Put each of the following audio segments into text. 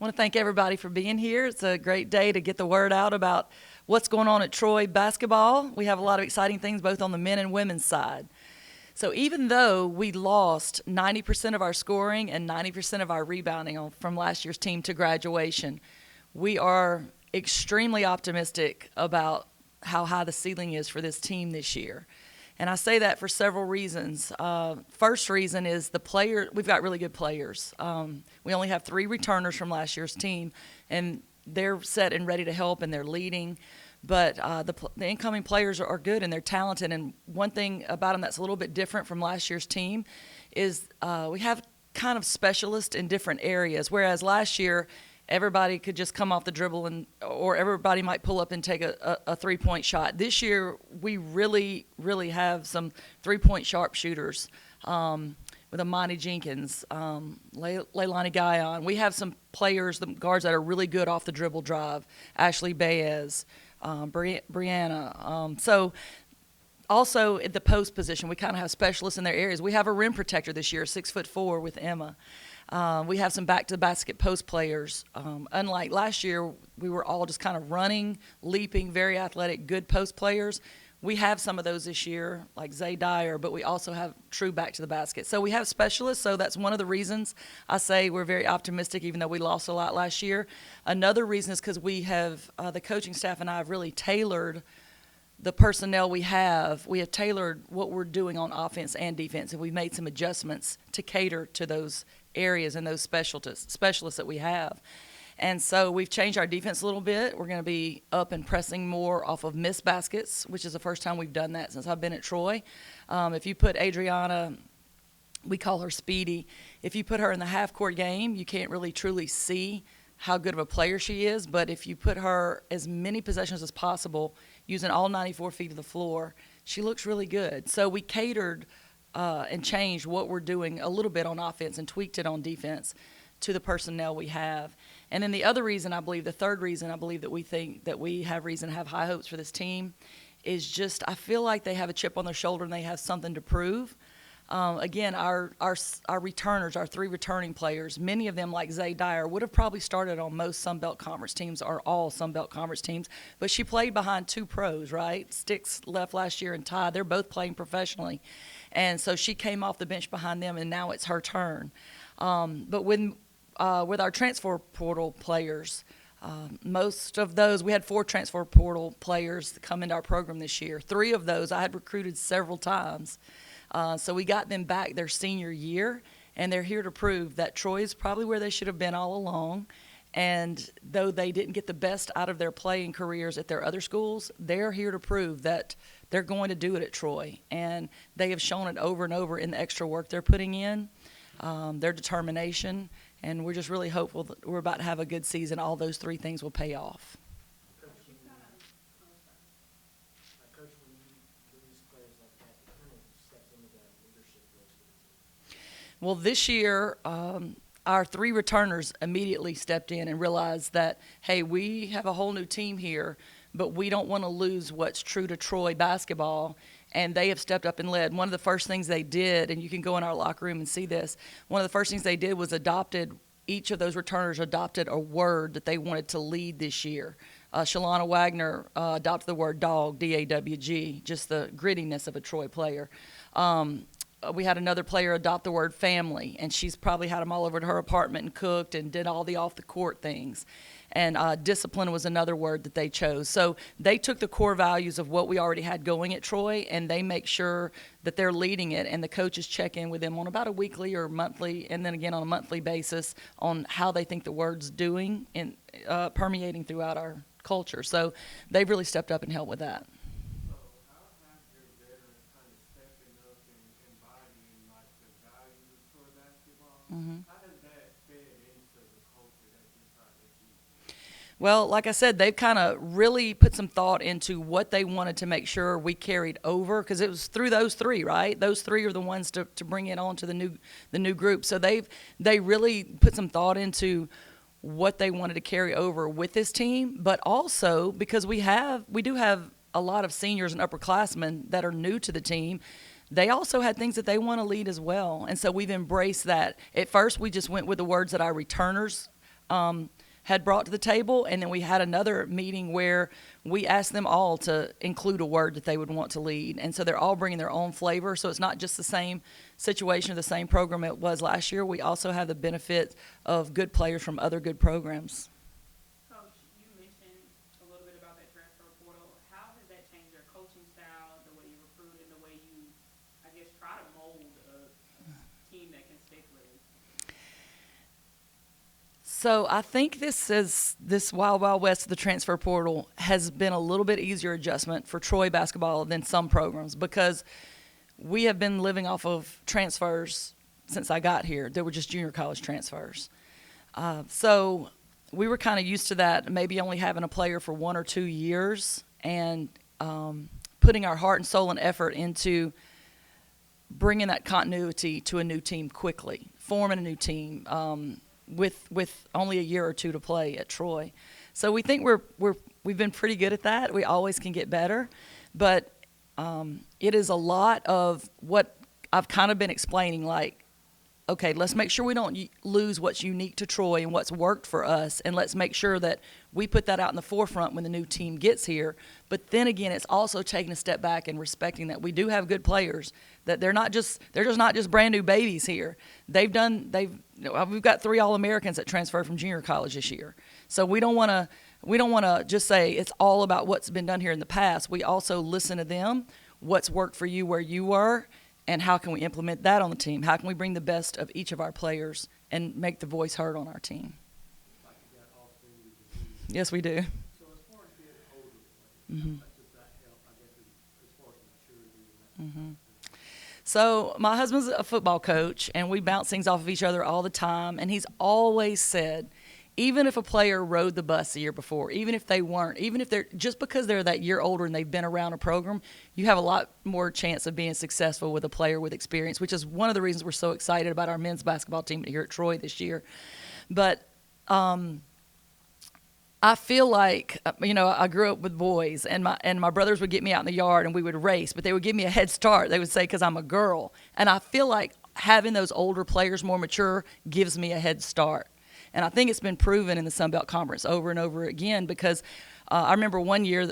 I want to thank everybody for being here. It's a great day to get the word out about what's going on at Troy basketball. We have a lot of exciting things both on the men and women's side. So even though we lost 90% of our scoring and 90% of our rebounding from last year's team to graduation, we are extremely optimistic about how high the ceiling is for this team this year. And I say that for several reasons. First reason is we've got really good players. We only have 3 returners from last year's team, and they're set and ready to help, and they're leading. But the incoming players are good, and they're talented. And one thing about them that's a little bit different from last year's team is we have kind of specialists in different areas, whereas last year everybody could just come off the dribble or everybody might pull up and take a three-point shot. This year, we really, really have some three-point sharpshooters with Amani Jenkins, Leilani Guyon. We have some players, the guards that are really good off the dribble drive, Ashley Baez, Brianna. So also at the post position, we kind of have specialists in their areas. We have a rim protector this year, 6'4" with Emma. We have some back-to-basket post players. Unlike last year, we were all just kind of running, leaping, very athletic, good post players. We have some of those this year, like Zay Dyer, but we also have true back-to-the-basket. So we have specialists, so that's one of the reasons I say we're very optimistic, even though we lost a lot last year. Another reason is because we have the coaching staff and I have really tailored the personnel we have. We have tailored what we're doing on offense and defense, and we've made some adjustments to cater to those areas and those specialists that we have. And so we've changed our defense a little bit. We're going to be up and pressing more off of missed baskets, which is the first time we've done that since I've been at Troy. If you put Adriana, we call her Speedy, if you put her in the half-court game, you can't really truly see how good of a player she is. But if you put her as many possessions as possible, using all 94 feet of the floor, she looks really good. So we catered and changed what we're doing a little bit on offense and tweaked it on defense to the personnel we have. And then the other reason, I believe, the third reason I believe that we think that we have reason to have high hopes for this team is just I feel like they have a chip on their shoulder and they have something to prove. Again, our returners, our 3 returning players, many of them, like Zay Dyer, would have probably started on most Sunbelt Conference teams or all Sunbelt Conference teams, but she played behind 2 pros, right? Sticks left last year and Ty. They're both playing professionally. And so she came off the bench behind them, and now it's her turn. But with our transfer portal players, most of those, we had 4 transfer portal players come into our program this year. 3 of those I had recruited several times. So we got them back their senior year, and they're here to prove that Troy is probably where they should have been all along. And though they didn't get the best out of their playing careers at their other schools, they're here to prove that they're going to do it at Troy. And they have shown it over and over in the extra work they're putting in, their determination. And we're just really hopeful that we're about to have a good season. All those 3 things will pay off. Well, this year, our 3 returners immediately stepped in and realized that, hey, we have a whole new team here, but we don't want to lose what's true to Troy basketball, and they have stepped up and led. One of the first things they did, and you can go in our locker room and see this, one of the first things they did was each of those returners adopted a word that they wanted to lead this year. Shalana Wagner adopted the word dog, D-A-W-G, just the grittiness of a Troy player. We had another player adopt the word family, and she's probably had them all over to her apartment and cooked and did all the off-the-court things. And discipline was another word that they chose. So they took the core values of what we already had going at Troy, and they make sure that they're leading it, and the coaches check in with them on about a weekly or monthly, and then again on a monthly basis on how they think the word's doing and permeating throughout our culture. So they've really stepped up and helped with that. Mm-hmm. How does that fit into the culture that you're trying to keep? Well, like I said, they've kind of really put some thought into what they wanted to make sure we carried over, because it was through those 3, right? Those 3 are the ones to bring it on to the new group. So they really put some thought into what they wanted to carry over with this team, but also because we do have a lot of seniors and upperclassmen that are new to the team. They also had things that they want to lead as well, and so we've embraced that. At first, we just went with the words that our returners had brought to the table, and then we had another meeting where we asked them all to include a word that they would want to lead. And so they're all bringing their own flavor, so it's not just the same situation or the same program it was last year. We also have the benefit of good players from other good programs. Coach, you mentioned a little bit about that transfer portal. How has that changed your coaching style, the way you recruit, and the way you, I guess, try to mold a team that can stick with it? So I think this wild, wild west of the transfer portal has been a little bit easier adjustment for Troy basketball than some programs, because we have been living off of transfers since I got here. They were just junior college transfers. So we were kind of used to that, maybe only having a player for 1 or 2 years, and putting our heart and soul and effort into bringing that continuity to a new team quickly, forming a new team with only a year or two to play at Troy. So we think we've been pretty good at that. We always can get better, but it is a lot of what I've kind of been explaining, like, okay, let's make sure we don't lose what's unique to Troy and what's worked for us, and let's make sure that we put that out in the forefront when the new team gets here. But then again, it's also taking a step back and respecting that we do have good players, that they're just not just brand new babies here. We've got 3 All-Americans that transferred from junior college this year. So we don't want to just say it's all about what's been done here in the past. We also listen to them, what's worked for you where you were, and how can we implement that on the team? How can we bring the best of each of our players and make the voice heard on our team? Like you got all 3 of the Yes, we do. So as far as getting older players, how much does that help, I guess, as far as maturity and that? So my husband's a football coach, and we bounce things off of each other all the time, and he's always said, even if a player rode the bus the year before, even if they weren't, even if they're just because they're that year older and they've been around a program, you have a lot more chance of being successful with a player with experience, which is one of the reasons we're so excited about our men's basketball team here at Troy this year. But I feel like, I grew up with boys, and my brothers would get me out in the yard and we would race, but they would give me a head start. They would say, because I'm a girl. And I feel like having those older players, more mature, gives me a head start. And I think it's been proven in the Sun Belt Conference over and over again, because I remember one year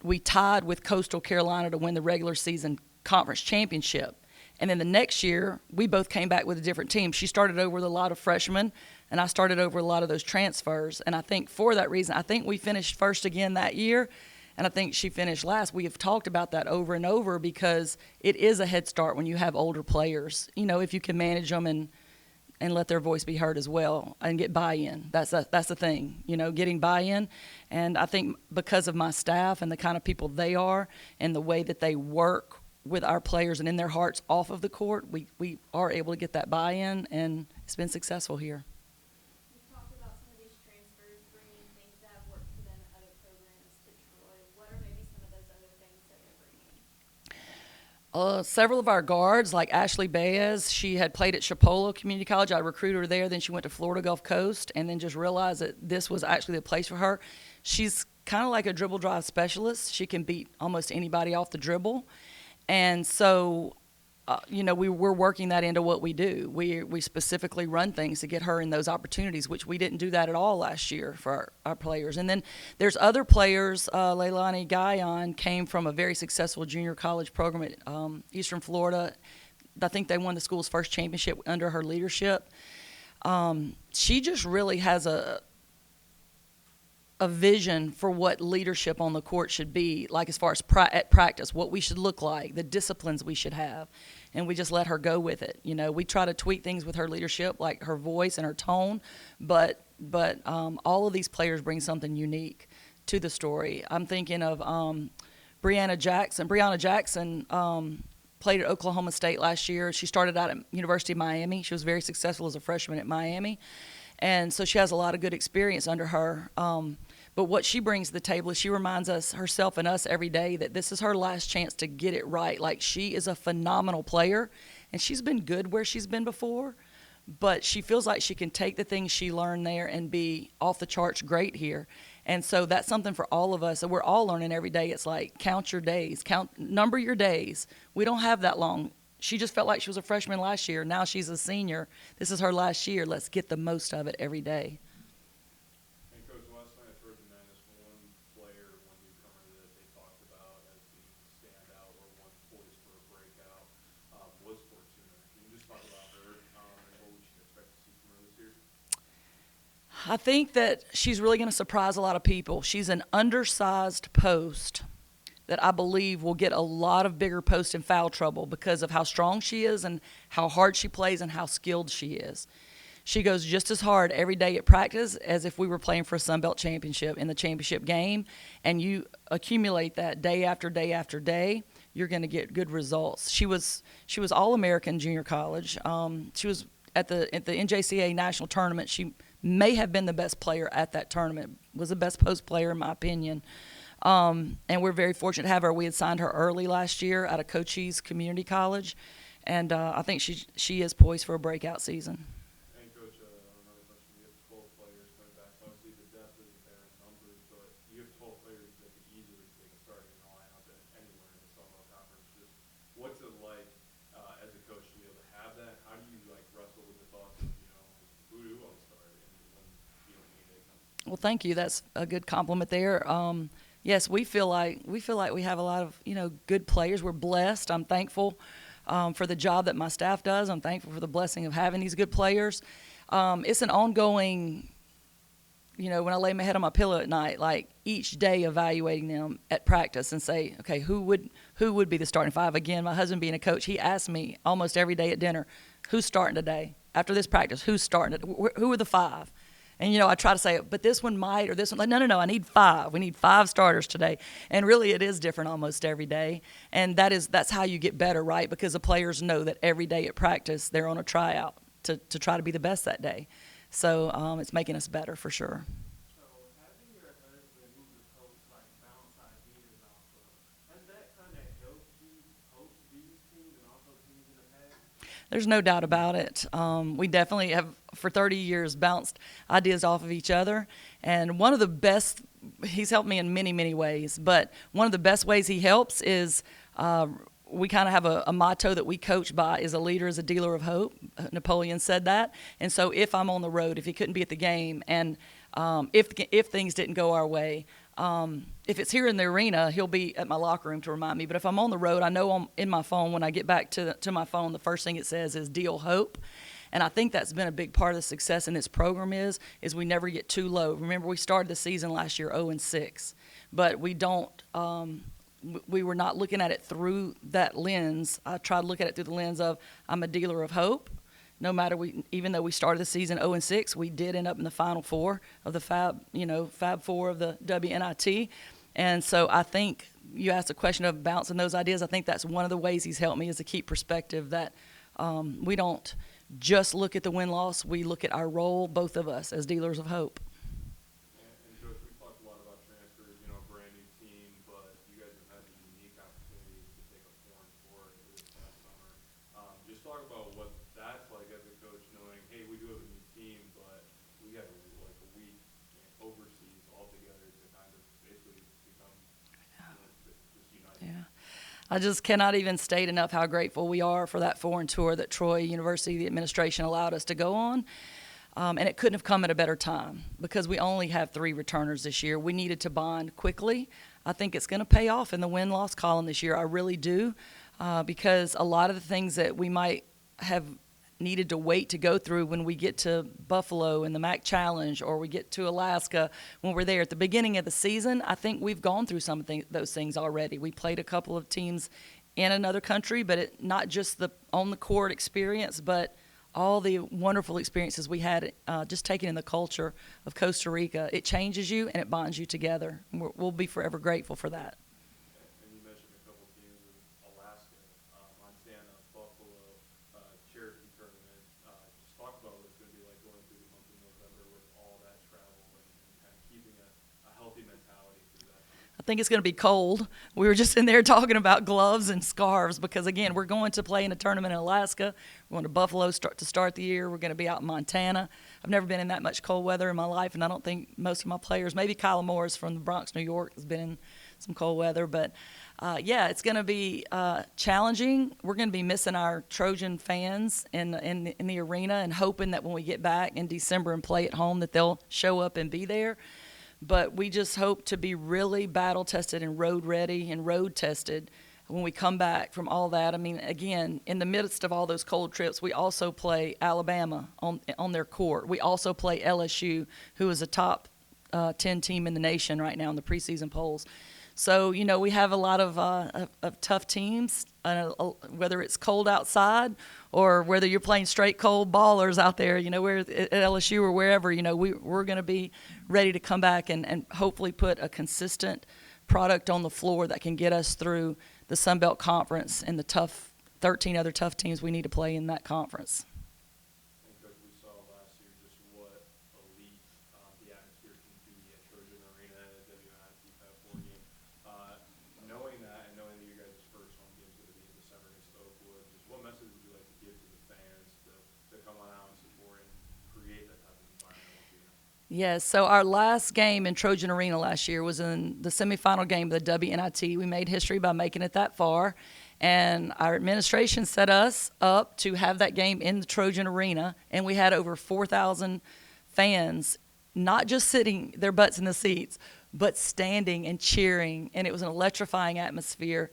we tied with Coastal Carolina to win the regular season conference championship. And then the next year, we both came back with a different team. She started over with a lot of freshmen, and I started over a lot of those transfers. And I think for that reason, I think we finished first again that year, and I think she finished last. We have talked about that over and over, because it is a head start when you have older players, if you can manage them and let their voice be heard as well and get buy-in. That's the thing, getting buy-in. And I think because of my staff and the kind of people they are and the way that they work with our players and in their hearts off of the court, we are able to get that buy-in, and it's been successful here. You talked about some of these transfers bringing things that have worked for them in other programs to Troy. What are maybe some of those other things that they're bringing? Several of our guards, like Ashley Baez, she had played at Chipola Community College. I recruited her there. Then she went to Florida Gulf Coast, and then just realized that this was actually the place for her. She's kind of like a dribble drive specialist. She can beat almost anybody off the dribble. And so, we're working that into what we do. We specifically run things to get her in those opportunities, which we didn't do that at all last year for our players. And then there's other players. Leilani Guyon came from a very successful junior college program at Eastern Florida. I think they won the school's first championship under her leadership. She just really has a vision for what leadership on the court should be, like as far as at practice, what we should look like, the disciplines we should have, and we just let her go with it. We try to tweak things with her leadership, like her voice and her tone, but all of these players bring something unique to the story. I'm thinking of Brianna Jackson. Brianna Jackson played at Oklahoma State last year. She started out at University of Miami. She was very successful as a freshman at Miami, and so she has a lot of good experience under her. But what she brings to the table is she reminds herself and us every day that this is her last chance to get it right. Like, she is a phenomenal player, and she's been good where she's been before, but she feels like she can take the things she learned there and be off the charts great here. And so that's something for all of us. And we're all learning every day. It's like, count your days, number your days. We don't have that long. She just felt like she was a freshman last year. Now she's a senior. This is her last year. Let's get the most of it every day. I think that she's really going to surprise a lot of people. She's an undersized post that I believe will get a lot of bigger post in foul trouble because of how strong she is and how hard she plays and how skilled she is. She goes just as hard every day at practice as if we were playing for a Sun Belt championship in the championship game, and you accumulate that day after day after day, you're going to get good results. She was All-American junior college. She was at the NJCAA national tournament. She may have been the best player at that tournament. Was the best post player in my opinion. And we're very fortunate to have her. We had signed her early last year out of Cochise Community College, and I think she is poised for a breakout season. And Coach, another question, you have 12 players coming back. Obviously the depth isn't there in numbers, but you have 12 players that could easily take a start in the lineup anywhere in the Sunbelt Conference. Just what's it like as a coach to be able to have that? How do you like wrestle with the thoughts of, who do I start and when game day comes? Well, thank you. That's a good compliment there. Yes, we feel like we have a lot of good players. We're blessed. I'm thankful for the job that my staff does. I'm thankful for the blessing of having these good players. It's an ongoing, when I lay my head on my pillow at night, like each day evaluating them at practice and say, okay, who would be the starting five? Again, my husband being a coach, he asks me almost every day at dinner, who's starting today? After this practice, who's starting? Who are the five? And, I try to say, but this one might, or this one, like, no, I need five. We need 5 starters today. And really it is different almost every day. And that's how you get better, right? Because the players know that every day at practice they're on a tryout to try to be the best that day. So it's making us better for sure. So having your husband who's a coach like bounce ideas off of, has that kind of helped you coach these teams and also teams in the past? There's no doubt about it. We definitely have, for 30 years, bounced ideas off of each other. And one of the best, he's helped me in many, many ways, but one of the best ways he helps is we kind of have a motto that we coach by, is a leader is a dealer of hope. Napoleon said that. And so if I'm on the road, if he couldn't be at the game, and if things didn't go our way, if it's here in the arena, he'll be at my locker room to remind me. But if I'm on the road, I know in my phone, when I get back to my phone, the first thing it says is deal hope. And I think that's been a big part of the success in this program is we never get too low. Remember, we started the season last year 0-6, but we were not looking at it through that lens. I tried to look at it through the lens of I'm a dealer of hope. No matter even though we started the season 0-6, we did end up in the Final Four of the Fab Four of the WNIT. And so I think you asked a question of bouncing those ideas. I think that's one of the ways he's helped me, is to keep perspective that we don't just look at the win-loss. We look at our role, both of us, as dealers of hope. And Coach, we talked a lot about transfers, brand new team, but you guys have had the unique opportunity to take a foreign tour this past summer. Just talk about what that's like as a coach, knowing, hey, we do have a new team, but we had like a week overseas altogether to kind of basically become just united. Yeah. I just cannot even state enough how grateful we are for that foreign tour that Troy University, the administration, allowed us to go on. And it couldn't have come at a better time because we only have 3 returners this year. We needed to bond quickly. I think it's going to pay off in the win-loss column this year. I really do, because a lot of the things that we might have needed to wait to go through when we get to Buffalo in the MAC Challenge, or we get to Alaska when we're there at the beginning of the season, I think we've gone through some of those things already. We played a couple of teams in another country, but not just the on-the-court experience, but all the wonderful experiences we had just taking in the culture of Costa Rica. It changes you and it bonds you together. We'll be forever grateful for that. And you mentioned a couple teams in Alaska, Montana, Buffalo, Cherokee tournament. Just talk about what it's going to be like going through the month of November with all that travel and kind of keeping a healthy mentality through that. I think it's going to be cold. We were just in there talking about gloves and scarves because, again, we're going to play in a tournament in Alaska. We're going to Buffalo to start the year. We're going to be out in Montana. I've never been in that much cold weather in my life, and I don't think most of my players, maybe Kyla Morris from the Bronx, New York, has been in some cold weather. But, yeah, it's going to be challenging. We're going to be missing our Trojan fans in the arena and hoping that when we get back in December and play at home that they'll show up and be there. But we just hope to be really battle-tested and road-ready and road-tested when we come back from all that, I mean, again, in the midst of all those cold trips, we also play Alabama on their court. We also play LSU, who is a top 10 team in the nation right now in the preseason polls. So, you know, we have a lot of tough teams, whether it's cold outside or whether you're playing straight cold ballers out there, you know, we're at LSU or wherever, you know, we're going to be ready to come back and hopefully put a consistent product on the floor that can get us through the Sun Belt Conference and the tough 13 other tough teams we need to play in that conference. And Coach, we saw last year just what elite the atmosphere can be at Trojan Arena at WNIT Fab 4 game. Knowing that and knowing that you guys' first home games going to be in December against Oakwood, just what message would you like to give to the fans to come on out and support and create that type of environment once again? Yes, so our last game in Trojan Arena last year was in the semifinal game of the WNIT. We made history by making it that far, and our administration set us up to have that game in the Trojan Arena, and we had over 4,000 fans, not just sitting their butts in the seats, but standing and cheering, and it was an electrifying atmosphere.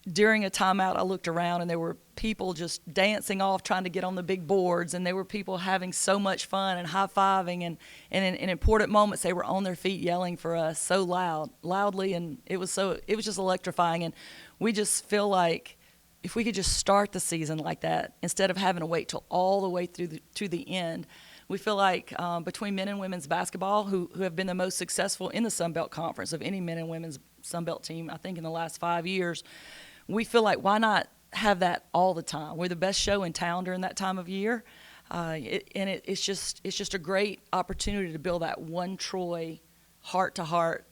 During a timeout, I looked around, and there were people just dancing off, trying to get on the big boards, and there were people having so much fun and high-fiving, and in important moments, they were on their feet yelling for us so loudly, and it was just electrifying, and we just feel like if we could just start the season like that instead of having to wait till all the way through to the end. We feel like between men and women's basketball, who have been the most successful in the Sun Belt Conference of any men and women's Sun Belt team, I think in the last 5 years, we feel like why not have that all the time? We're the best show in town during that time of year, it's just a great opportunity to build that one Troy heart-to-heart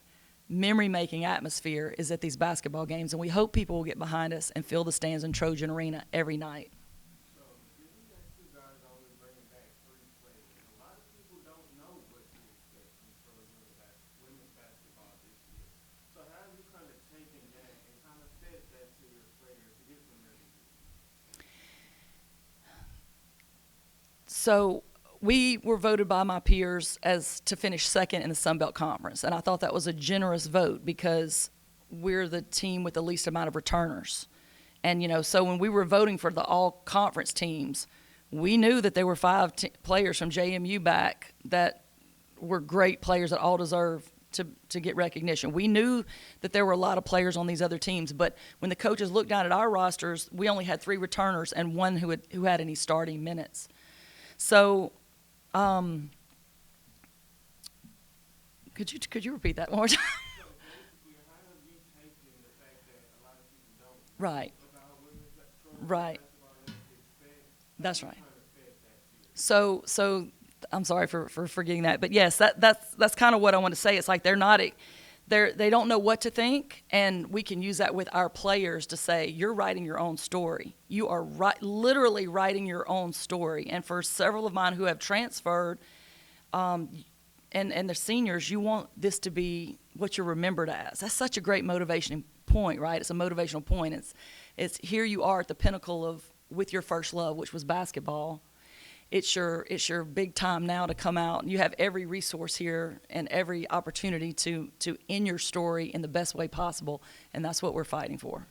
memory-making atmosphere is at these basketball games, and we hope people will get behind us and fill the stands in Trojan Arena every night. So, given that you guys are only bringing back 3 players, a lot of people don't know what to expect from Trojan women's basketball this year. So how have you kind of taken that and kind of fed that to your players to get them ready? So we were voted by my peers as to finish second in the Sun Belt Conference, and I thought that was a generous vote because we're the team with the least amount of returners. And, you know, so when we were voting for the all-conference teams, we knew that there were 5 players from JMU back that were great players that all deserve to get recognition. We knew that there were a lot of players on these other teams, but when the coaches looked down at our rosters, we only had 3 returners and 1 who had any starting minutes. So, could you repeat that one more time? So basically, how have you taken the fact that a lot of people don't know Right. about women's Trojan Right. basketball and what to expect? That's How right. have you kind of fed that to you? So I'm sorry for forgetting that, but yes, that's kind of what I want to say. It's like they don't know what to think, and we can use that with our players to say you're writing your own story. You are literally writing your own story. And for several of mine who have transferred, and they're seniors, you want this to be what you're remembered as. That's such a great motivation point, right? It's a motivational point. It's here you are at the pinnacle of with your first love, which was basketball. It's your big time now to come out. You have every resource here and every opportunity to end your story in the best way possible, and that's what we're fighting for.